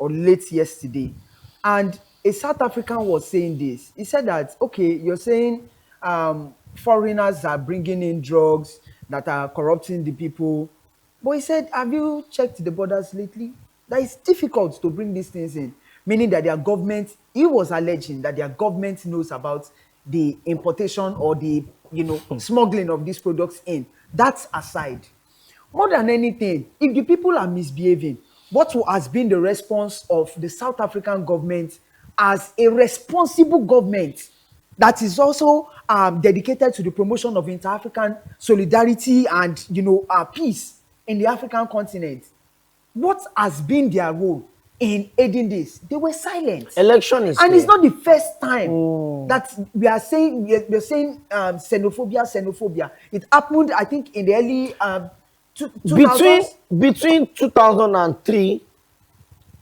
or late yesterday, and a South African was saying this. He said that, okay, you're saying foreigners are bringing in drugs that are corrupting the people. But he said, have you checked the borders lately? That it's difficult to bring these things in, meaning that their government, he was alleging that their government knows about the importation or the, smuggling of these products in. That's aside. More than anything, if the people are misbehaving, what has been the response of the South African government as a responsible government that is also dedicated to the promotion of inter-African solidarity and peace in the African continent? What has been their role in aiding this? They were silent. Election is and here. It's not the first time that we are saying xenophobia. It happened, I think, in the early between 2003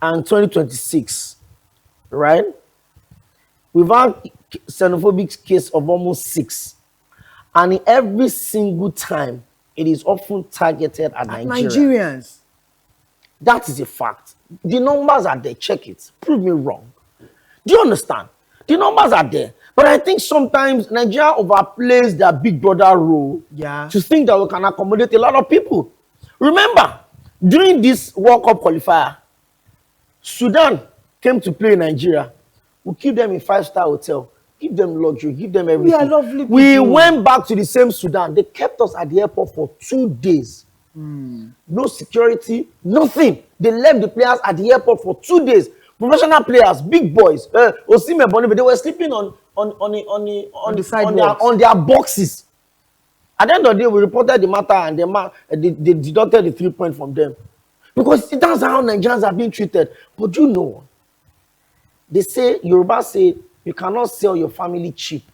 and 2026, right? We've had xenophobic case of almost 6, and in every single time it is often targeted at Nigerians. That is a fact. The numbers are there. Check it. Prove me wrong. Do you understand? The numbers are there. But I think sometimes Nigeria overplays their big brother role to think that we can accommodate a lot of people. Remember, during this World Cup qualifier, Sudan came to play in Nigeria. We keep them in 5-star hotel, give them luxury, give them everything. We are lovely people. We went back to the same Sudan. They kept us at the airport for 2 days. No security, nothing. They left the players at the airport for 2 days. Professional players, big boys, Osimhen, Boniface, they were sleeping on their boxes. At the end of the day, we reported the matter, and they deducted the 3 points from them, because that's how Nigerians are being treated. But you know, they say, Yoruba say, you cannot sell your family cheap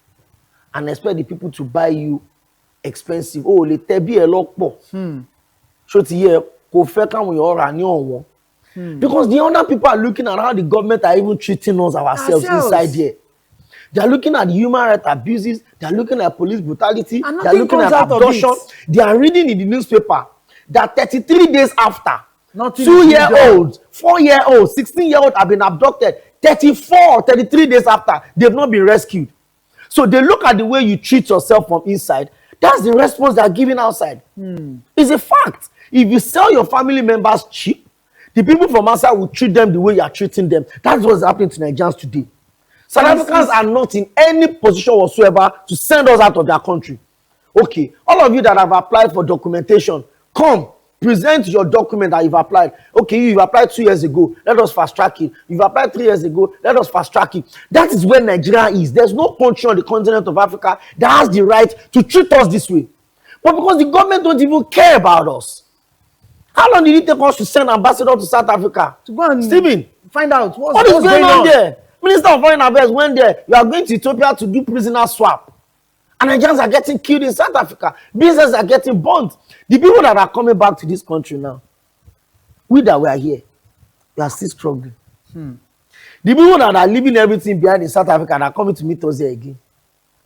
and expect the people to buy you expensive. Oh, le tebi e lokpo. Because the other people are looking at how the government are even treating us ourselves inside here. They are looking at human rights abuses. They are looking at police brutality. They are looking at abduction. They are reading in the newspaper that 33 days after, 2-year-olds, 4-year-olds, 16-year-olds have been abducted. 34, 33 days after, they've not been rescued. So they look at the way you treat yourself from inside. That's the response they are giving outside. It's a fact. If you sell your family members cheap, the people from outside will treat them the way you are treating them. That's what's happening to Nigerians today. South Africans are not in any position whatsoever to send us out of their country. Okay, all of you that have applied for documentation, come, present your document that you've applied. Okay, you've applied 2 years ago, let us fast track it. You've applied 3 years ago, let us fast track it. That is where Nigeria is. There's no country on the continent of Africa that has the right to treat us this way. But because the government don't even care about us. How long did it take us to send ambassador to South Africa? To go and Stephen, find out what is going on there? Minister of Foreign Affairs went there. You are going to Ethiopia to do prisoner swap. And Nigerians are getting killed in South Africa. Businesses are getting burned. The people that are coming back to this country now, we that were here, we are still struggling. The people that are leaving everything behind in South Africa are coming to meet us here again.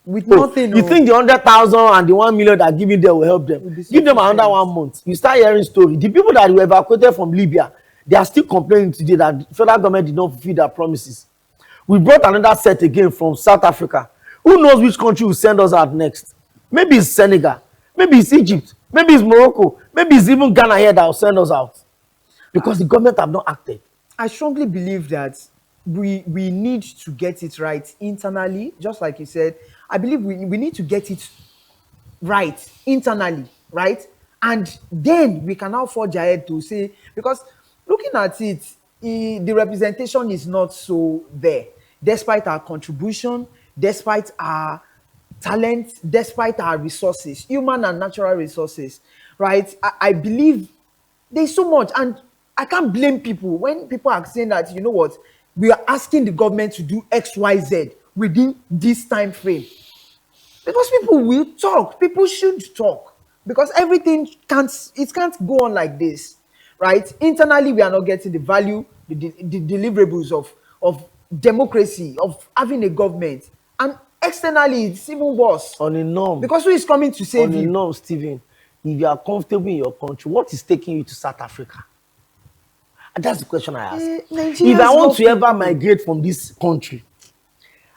With nothing. You think the 100,000 and the 1 million that are giving them will help them? Give them another 1 month. You start hearing stories. The people that were evacuated from Libya, they are still complaining today that the federal government did not fulfill their promises. We brought another set again from South Africa. Who knows which country will send us out next? Maybe it's Senegal. Maybe it's Egypt. Maybe it's Morocco. Maybe it's even Ghana here that will send us out. Because the government have not acted. I strongly believe that we need to get it right internally, just like you said. I believe we need to get it right internally, right? And then we can now forge ahead to say, because looking at it, the representation is not so there. Despite our contribution, despite our talent, despite our resources, human and natural resources, right? I believe there's so much, and I can't blame people when people are saying that, you know what, we are asking the government to do X, Y, Z within this time frame. Because people will talk, people should talk, because everything can't go on like this, right? Internally, we are not getting the value, the deliverables of democracy, of having a government, and externally, it's even worse. On a norm. Because who is coming to save you? On a norm, Stephen, if you are comfortable in your country, what is taking you to South Africa? That's the question I ask. If Nigerians I want love to ever people. migrate from this country,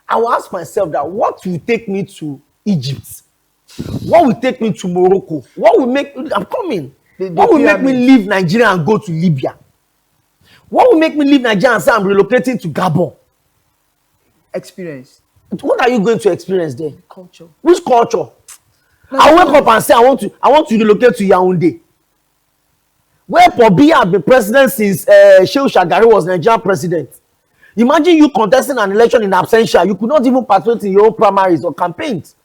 I will ask myself that what will take me to Egypt? What will take me to Morocco? What will make I'm coming? The What will make me pyramids. leave Nigeria and go to Libya? What will make me leave Nigeria and say I'm relocating to Gabon? Experience. What are you going to experience there? Culture. Which culture? I wake up and say I want to relocate to Yaoundé, where Pobi had been president since Shehu Shagari was Nigerian president. Imagine you contesting an election in absentia. You could not even participate in your own primaries or campaigns.